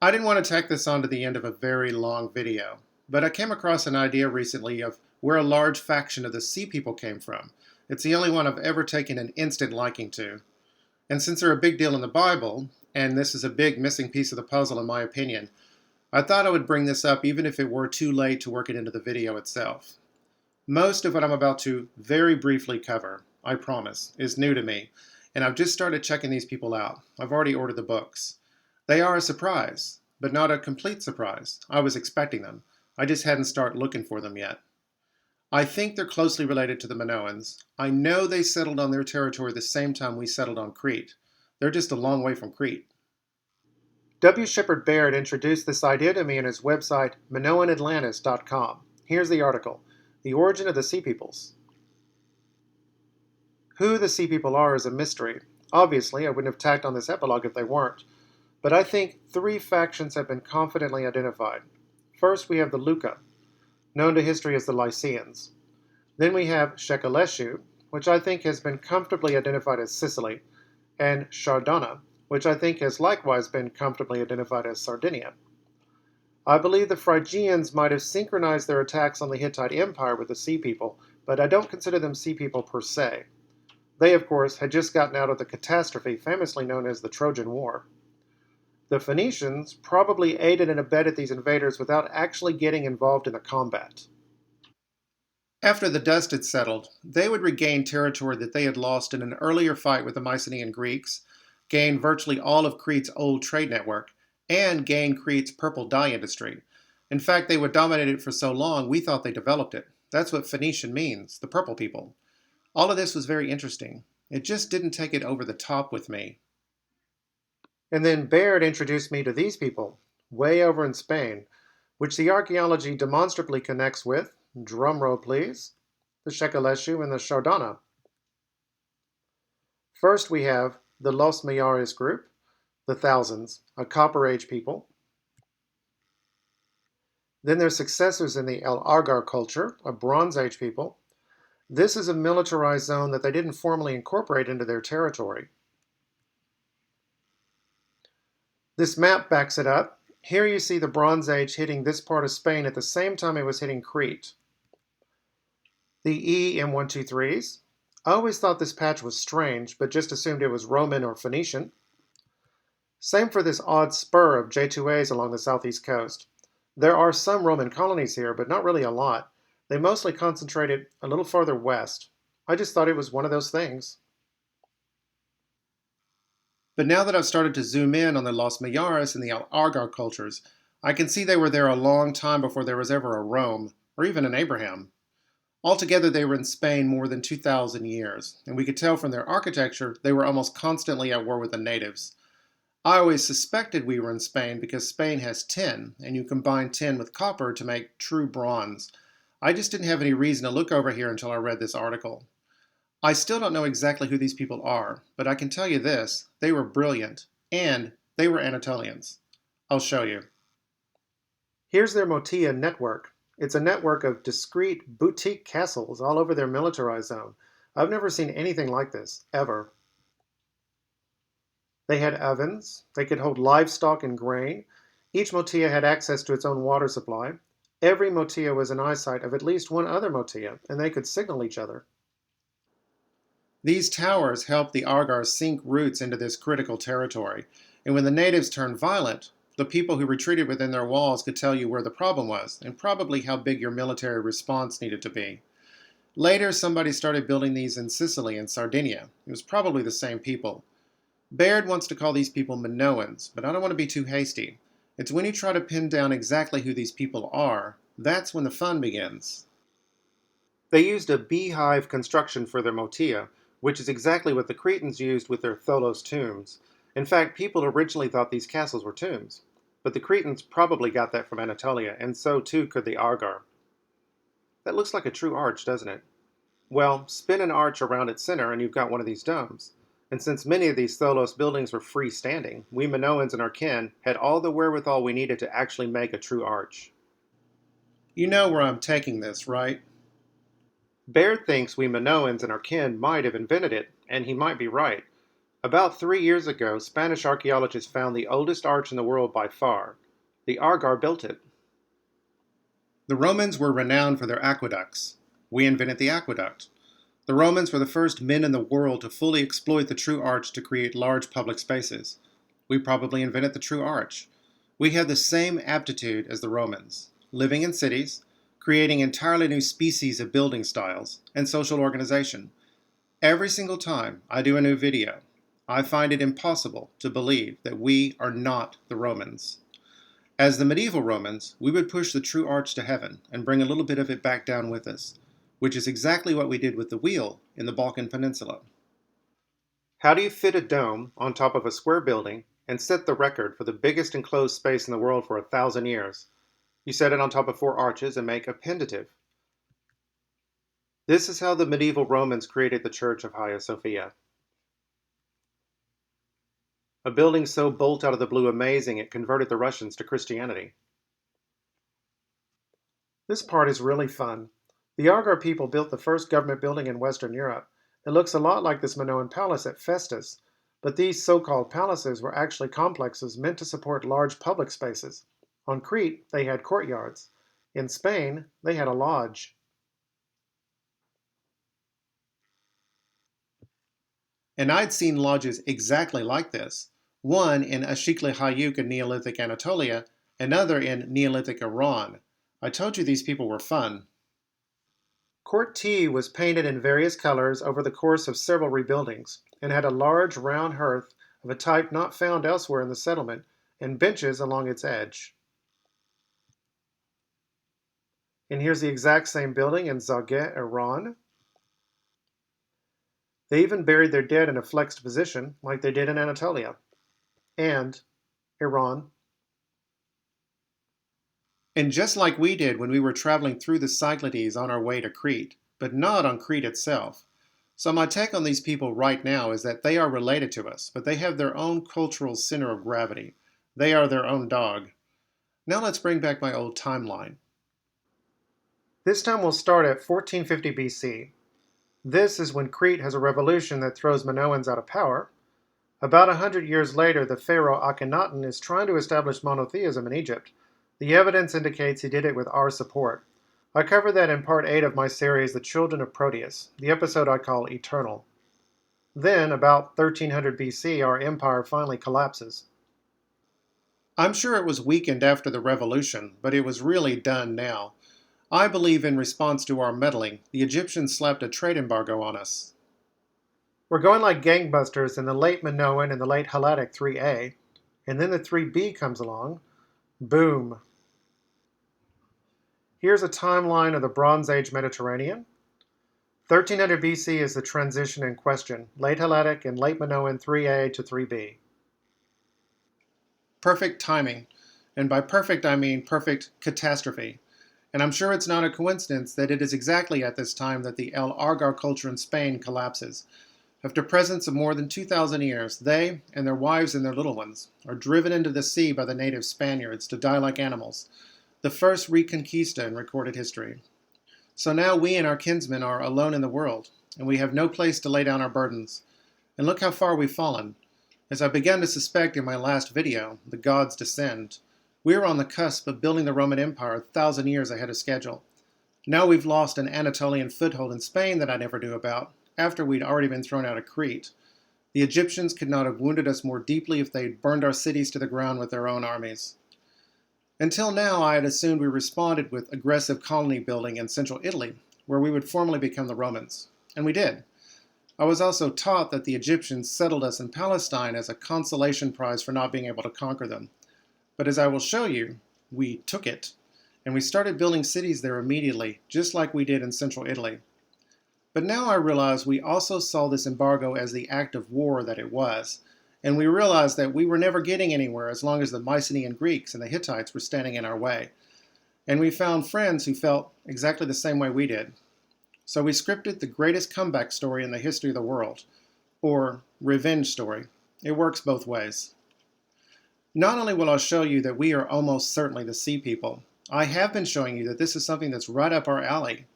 I didn't want to tack this on to the end of a very long video, but I came across an idea recently of where a large faction of the Sea People came from. It's the only one I've ever taken an instant liking to. And since they're a big deal in the Bible, and this is a big missing piece of the puzzle in my opinion, I thought I would bring this up even if it were too late to work it into the video itself. Most of what I'm about to very briefly cover, I promise, is new to me, and I've just started checking these people out. I've already ordered the books. They are a surprise, but not a complete surprise. I was expecting them. I just hadn't started looking for them yet. I think they're closely related to the Minoans. I know they settled on their territory the same time we settled on Crete. They're just a long way from Crete. Sheppard Baird introduced this idea to me in his website, Minoanatlantis.com. Here's the article, The Origin of the Sea Peoples. Who the Sea People are is a mystery. Obviously, I wouldn't have tacked on this epilogue if they weren't. But I think three factions have been confidently identified. First, we have the Luca, known to history as the Lycians. Then we have Shekaleshu, which I think has been comfortably identified as Sicily, and Shardana, which I think has likewise been comfortably identified as Sardinia. I believe the Phrygians might have synchronized their attacks on the Hittite Empire with the Sea People, but I don't consider them Sea People per se. They, of course, had just gotten out of the catastrophe famously known as the Trojan War. The Phoenicians probably aided and abetted these invaders without actually getting involved in the combat. After the dust had settled, they would regain territory that they had lost in an earlier fight with the Mycenaean Greeks, gain virtually all of Crete's old trade network, and gain Crete's purple dye industry. In fact, they would dominate it for so long, we thought they developed it. That's what Phoenician means, the purple people. All of this was very interesting. It just didn't take it over the top with me. And then Baird introduced me to these people, way over in Spain, which the archaeology demonstrably connects with, drumroll please, the Shekaleshu and the Shardana. First we have the Los Mayares group, the Thousands, a Copper Age people. Then their successors in the El Argar culture, a Bronze Age people. This is a militarized zone that they didn't formally incorporate into their territory. This map backs it up. Here you see the Bronze Age hitting this part of Spain at the same time it was hitting Crete. The EM123s. I always thought this patch was strange, but just assumed it was Roman or Phoenician. Same for this odd spur of J2As along the southeast coast. There are some Roman colonies here, but not really a lot. They mostly concentrated a little farther west. I just thought it was one of those things. But now that I've started to zoom in on the Los Mayares and the Argar cultures, I can see they were there a long time before there was ever a Rome, or even an Abraham. Altogether, they were in Spain more than 2,000 years, and we could tell from their architecture they were almost constantly at war with the natives. I always suspected we were in Spain because Spain has tin, and you combine tin with copper to make true bronze. I just didn't have any reason to look over here until I read this article. I still don't know exactly who these people are, but I can tell you this, they were brilliant, and they were Anatolians. I'll show you. Here's their Motia network. It's a network of discrete boutique castles all over their militarized zone. I've never seen anything like this, ever. They had ovens, they could hold livestock and grain. Each Motia had access to its own water supply. Every Motia was in eyesight of at least one other Motia, and they could signal each other. These towers helped the Argars sink roots into this critical territory, and when the natives turned violent, the people who retreated within their walls could tell you where the problem was, and probably how big your military response needed to be. Later, somebody started building these in Sicily and Sardinia. It was probably the same people. Baird wants to call these people Minoans, but I don't want to be too hasty. It's when you try to pin down exactly who these people are, that's when the fun begins. They used a beehive construction for their Motia, which is exactly what the Cretans used with their Tholos tombs. In fact, people originally thought these castles were tombs, but the Cretans probably got that from Anatolia, and so too could the Argar. That looks like a true arch, doesn't it? Well, spin an arch around its center and you've got one of these domes. And since many of these Tholos buildings were freestanding, we Minoans and our kin had all the wherewithal we needed to actually make a true arch. You know where I'm taking this, right? Baird thinks we Minoans and our kin might have invented it, and he might be right. About 3 years ago, Spanish archaeologists found the oldest arch in the world by far. The Argar built it. The Romans were renowned for their aqueducts. We invented the aqueduct. The Romans were the first men in the world to fully exploit the true arch to create large public spaces. We probably invented the true arch. We had the same aptitude as the Romans, living in cities, creating entirely new species of building styles, and social organization. Every single time I do a new video, I find it impossible to believe that we are not the Romans. As the medieval Romans, we would push the true arch to heaven and bring a little bit of it back down with us, which is exactly what we did with the wheel in the Balkan Peninsula. How do you fit a dome on top of a square building and set the record for the biggest enclosed space in the world for 1,000 years? You set it on top of 4 arches and make a pendative. This is how the medieval Romans created the Church of Hagia Sophia. A building so bolt out of the blue amazing it converted the Russians to Christianity. This part is really fun. The Argar people built the first government building in Western Europe. It looks a lot like this Minoan palace at Festus, but these so-called palaces were actually complexes meant to support large public spaces. On Crete, they had courtyards. In Spain, they had a lodge. And I'd seen lodges exactly like this. One in Ashikli Hayuk in Neolithic Anatolia, another in Neolithic Iran. I told you these people were fun. Court T was painted in various colors over the course of several rebuildings, and had a large round hearth of a type not found elsewhere in the settlement, and benches along its edge. And here's the exact same building in Zargeh, Iran. They even buried their dead in a flexed position, like they did in Anatolia. And Iran. And just like we did when we were traveling through the Cyclades on our way to Crete, but not on Crete itself. So my take on these people right now is that they are related to us, but they have their own cultural center of gravity. They are their own dog. Now let's bring back my old timeline. This time we'll start at 1450 BC. This is when Crete has a revolution that throws Minoans out of power. About 100 years later, the pharaoh Akhenaten is trying to establish monotheism in Egypt. The evidence indicates he did it with our support. I covered that in part 8 of my series, The Children of Proteus, the episode I call Eternal. Then, about 1300 BC, our empire finally collapses. I'm sure it was weakened after the revolution, but it was really done now. I believe in response to our meddling, the Egyptians slapped a trade embargo on us. We're going like gangbusters in the late Minoan and the late Helladic 3A, and then the 3B comes along. Boom. Here's a timeline of the Bronze Age Mediterranean. 1300 BC is the transition in question, late Helladic and late Minoan 3A to 3B. Perfect timing, and by perfect I mean perfect catastrophe. And I'm sure it's not a coincidence that it is exactly at this time that the El Argar culture in Spain collapses. After presence of more than 2,000 years, they, and their wives and their little ones, are driven into the sea by the native Spaniards to die like animals, the first reconquista in recorded history. So now we and our kinsmen are alone in the world, and we have no place to lay down our burdens. And look how far we've fallen. As I began to suspect in my last video, the gods descend. We are on the cusp of building the Roman Empire 1,000 years ahead of schedule. Now we've lost an Anatolian foothold in Spain that I never knew about, after we'd already been thrown out of Crete. The Egyptians could not have wounded us more deeply if they'd burned our cities to the ground with their own armies. Until now, I had assumed we responded with aggressive colony building in central Italy, where we would formally become the Romans. And we did. I was also taught that the Egyptians settled us in Palestine as a consolation prize for not being able to conquer them. But as I will show you, we took it, and we started building cities there immediately, just like we did in central Italy. But now I realize we also saw this embargo as the act of war that it was, and we realized that we were never getting anywhere as long as the Mycenaean Greeks and the Hittites were standing in our way. And we found friends who felt exactly the same way we did. So we scripted the greatest comeback story in the history of the world, or revenge story. It works both ways. Not only will I show you that we are almost certainly the Sea People, I have been showing you that this is something that's right up our alley.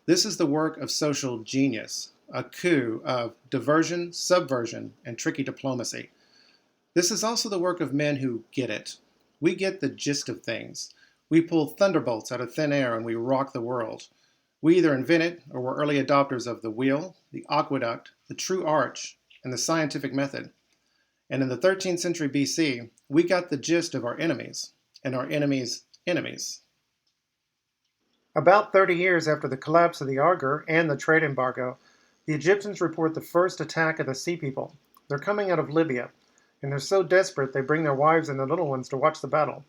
This is the work of social genius. a coup of diversion, subversion, and tricky diplomacy. This is also the work of men who get it. We get the gist of things. We pull thunderbolts out of thin air and we rock the world. We either invent it or we're early adopters of the wheel, the aqueduct, the true arch, and the scientific method. And in the 13th century BC, we got the gist of our enemies and our enemies' enemies. About 30 years after the collapse of the Argur and the trade embargo, the Egyptians report the first attack of the Sea People. They're coming out of Libya, and they're so desperate they bring their wives and their little ones to watch the battle.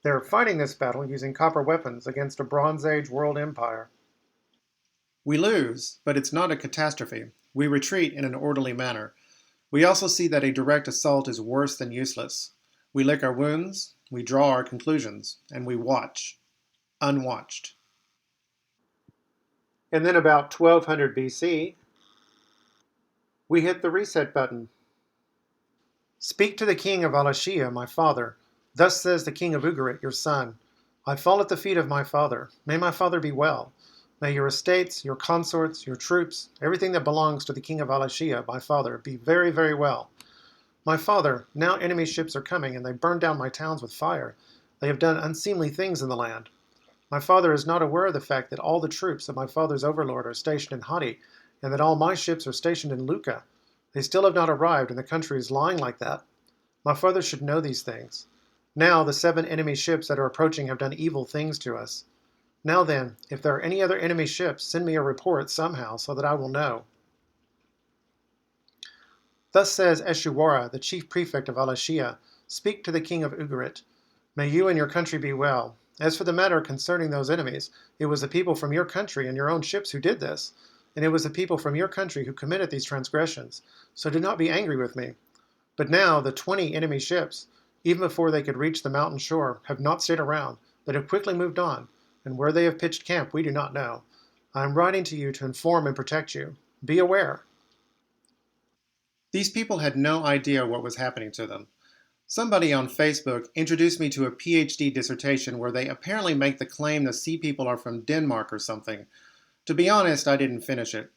They're fighting this battle using copper weapons against a Bronze Age world empire. We lose, but it's not a catastrophe. We retreat in an orderly manner. We also see that a direct assault is worse than useless. We lick our wounds, we draw our conclusions, and we watch, unwatched. And then about 1200 BC, we hit the reset button. Speak to the king of Alashia, my father. Thus says the king of Ugarit, your son. I fall at the feet of my father. May my father be well. May your estates, your consorts, your troops, everything that belongs to the king of Alashia, my father, be very, very well. My father, now enemy ships are coming, and they burn down my towns with fire. They have done unseemly things in the land. My father is not aware of the fact that all the troops of my father's overlord are stationed in Hatti, and that all my ships are stationed in Lucca. They still have not arrived, and the country is lying like that. My father should know these things. Now the 7 enemy ships that are approaching have done evil things to us. Now then, if there are any other enemy ships, send me a report somehow so that I will know. Thus says Eshuwara, the chief prefect of Alashia, speak to the king of Ugarit. May you and your country be well. As for the matter concerning those enemies, it was the people from your country and your own ships who did this, and it was the people from your country who committed these transgressions. So do not be angry with me. But now the 20 enemy ships, even before they could reach the mountain shore, have not stayed around, but have quickly moved on, and where they have pitched camp we do not know. I am writing to you to inform and protect you. Be aware. These people had no idea what was happening to them. Somebody on Facebook introduced me to a PhD dissertation where they apparently make the claim the Sea People are from Denmark or something. To be honest, I didn't finish it.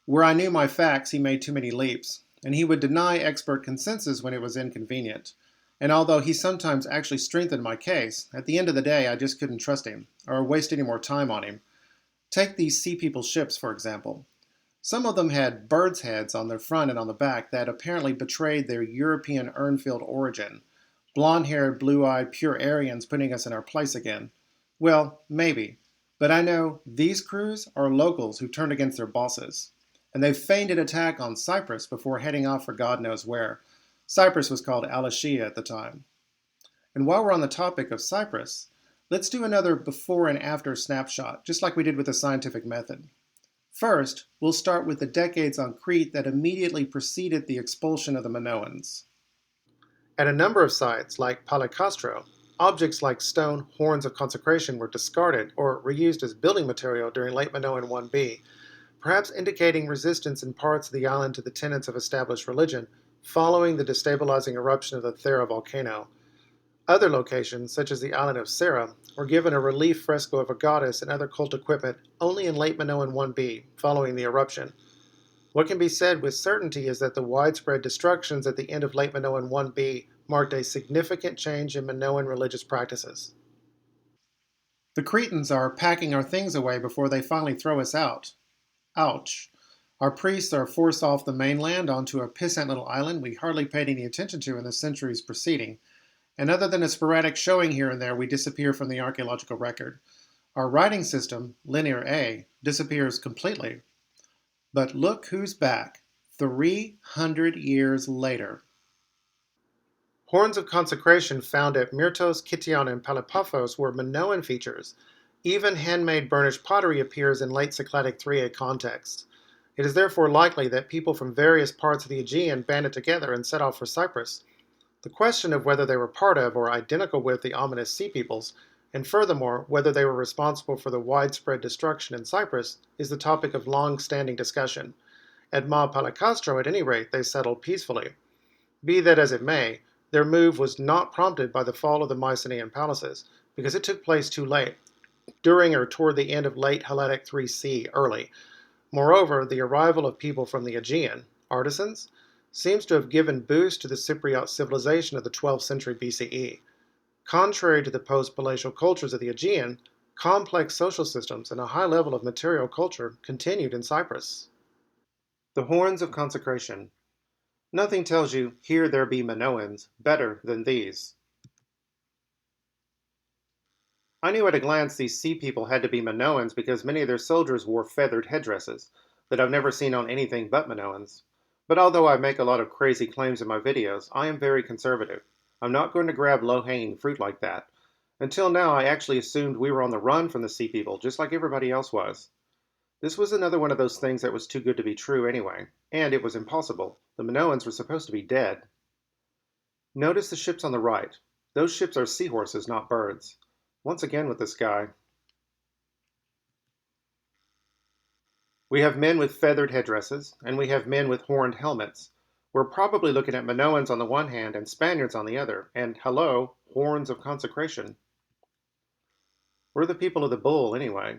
Where I knew my facts, he made too many leaps, and he would deny expert consensus when it was inconvenient. And although he sometimes actually strengthened my case, at the end of the day I just couldn't trust him, or waste any more time on him. Take these Sea People ships, for example. Some of them had birds' heads on their front and on the back that apparently betrayed their European Urnfield origin. Blonde-haired, blue-eyed, pure Aryans putting us in our place again. Well, maybe. But I know these crews are locals who turned against their bosses. And they feigned an attack on Cyprus before heading off for God knows where. Cyprus was called Alashia at the time. And while we're on the topic of Cyprus, let's do another before and after snapshot, just like we did with the scientific method. First, we'll start with the decades on Crete that immediately preceded the expulsion of the Minoans. At a number of sites, like Palicastro, objects like stone horns of consecration were discarded or reused as building material during late Minoan 1b, perhaps indicating resistance in parts of the island to the tenets of established religion following the destabilizing eruption of the Thera volcano. Other locations, such as the island of Syria, were given a relief fresco of a goddess and other cult equipment only in late Minoan 1b, following the eruption. What can be said with certainty is that the widespread destructions at the end of late Minoan 1b marked a significant change in Minoan religious practices. The Cretans are packing our things away before they finally throw us out. Ouch. Our priests are forced off the mainland onto a pissant little island we hardly paid any attention to in the centuries preceding. And other than a sporadic showing here and there, we disappear from the archaeological record. Our writing system, Linear A, disappears completely. But look who's back, 300 years later. Horns of consecration found at Myrtos, Kition, and Palapaphos were Minoan features. Even handmade burnished pottery appears in late Cycladic 3a contexts. It is therefore likely that people from various parts of the Aegean banded together and set off for Cyprus. The question of whether they were part of or identical with the ominous Sea Peoples, and furthermore, whether they were responsible for the widespread destruction in Cyprus, is the topic of long-standing discussion. At Ma Palicastro, at any rate, they settled peacefully. Be that as it may, their move was not prompted by the fall of the Mycenaean palaces, because it took place too late, during or toward the end of late Hellenic 3c early. Moreover, the arrival of people from the Aegean, artisans, seems to have given boost to the Cypriot civilization of the 12th century BCE. Contrary to the post-palatial cultures of the Aegean, complex social systems and a high level of material culture continued in Cyprus. The horns of consecration. Nothing tells you, here there be Minoans, better than these. I knew at a glance these sea people had to be Minoans because many of their soldiers wore feathered headdresses that I've never seen on anything but Minoans. But although I make a lot of crazy claims in my videos, I am very conservative. I'm not going to grab low-hanging fruit like that. Until now, I actually assumed we were on the run from the sea people, just like everybody else was. This was another one of those things that was too good to be true anyway, and it was impossible. The Minoans were supposed to be dead. Notice the ships on the right. Those ships are seahorses, not birds. Once again with this guy. We have men with feathered headdresses, and we have men with horned helmets. We're probably looking at Minoans on the one hand and Spaniards on the other, and hello, horns of consecration. We're the people of the bull, anyway.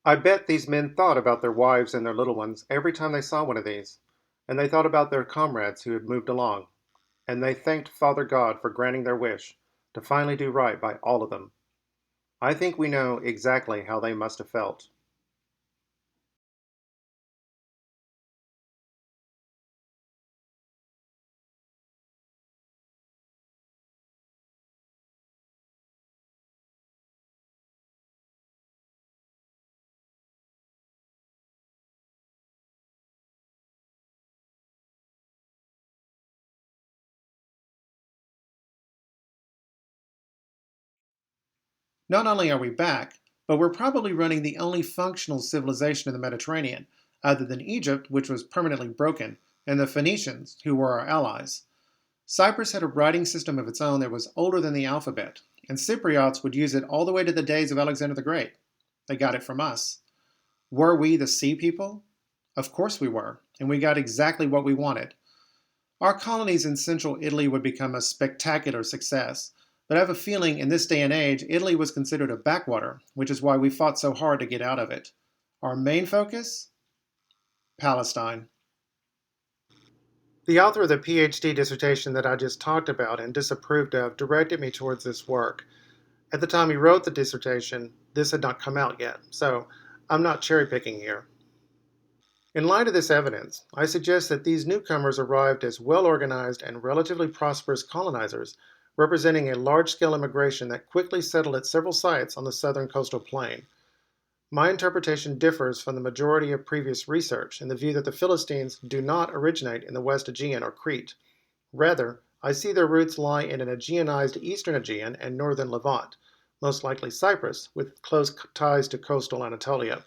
I bet these men thought about their wives and their little ones every time they saw one of these, and they thought about their comrades who had moved along, and they thanked Father God for granting their wish to finally do right by all of them. I think we know exactly how they must have felt. Not only are we back, but we're probably running the only functional civilization in the Mediterranean, other than Egypt, which was permanently broken, and the Phoenicians, who were our allies. Cyprus had a writing system of its own that was older than the alphabet, and Cypriots would use it all the way to the days of Alexander the Great. They got it from us. Were we the sea people? Of course we were, and we got exactly what we wanted. Our colonies in central Italy would become a spectacular success, but I have a feeling in this day and age, Italy was considered a backwater, which is why we fought so hard to get out of it. Our main focus? Palestine. The author of the PhD dissertation that I just talked about and disapproved of directed me towards this work. At the time he wrote the dissertation, this had not come out yet, so I'm not cherry picking here. In light of this evidence, I suggest that these newcomers arrived as well-organized and relatively prosperous colonizers, representing a large-scale immigration that quickly settled at several sites on the southern coastal plain. My interpretation differs from the majority of previous research in the view that the Philistines do not originate in the West Aegean or Crete. Rather, I see their roots lie in an Aegeanized Eastern Aegean and northern Levant, most likely Cyprus, with close ties to coastal Anatolia.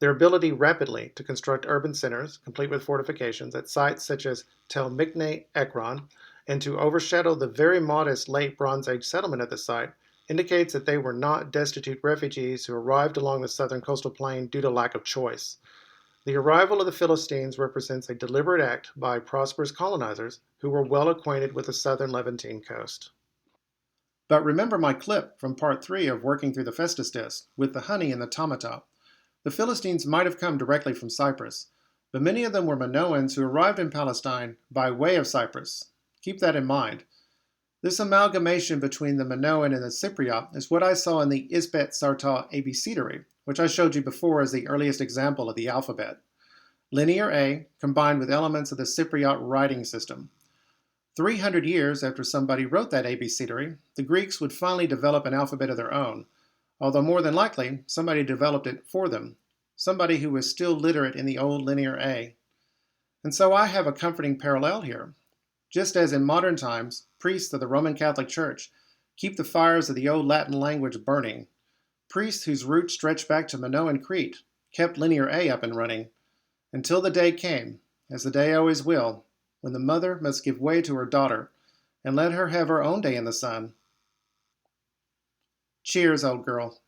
Their ability rapidly to construct urban centers, complete with fortifications, at sites such as Tel Mikne Ekron, and to overshadow the very modest late Bronze Age settlement at the site, indicates that they were not destitute refugees who arrived along the southern coastal plain due to lack of choice. The arrival of the Philistines represents a deliberate act by prosperous colonizers who were well acquainted with the southern Levantine coast. But remember my clip from part 3 of Working Through the Festus Disc with the honey and the tomato. The Philistines might have come directly from Cyprus, but many of them were Minoans who arrived in Palestine by way of Cyprus. Keep that in mind. This amalgamation between the Minoan and the Cypriot is what I saw in the Isbet Sartah abecedary, which I showed you before as the earliest example of the alphabet. Linear A combined with elements of the Cypriot writing system. 300 years after somebody wrote that abecedary, the Greeks would finally develop an alphabet of their own, although more than likely somebody developed it for them, somebody who was still literate in the old Linear A. And so I have a comforting parallel here. Just as in modern times, priests of the Roman Catholic Church keep the fires of the old Latin language burning, priests whose roots stretch back to Minoan Crete kept Linear A up and running, until the day came, as the day always will, when the mother must give way to her daughter and let her have her own day in the sun. Cheers, old girl.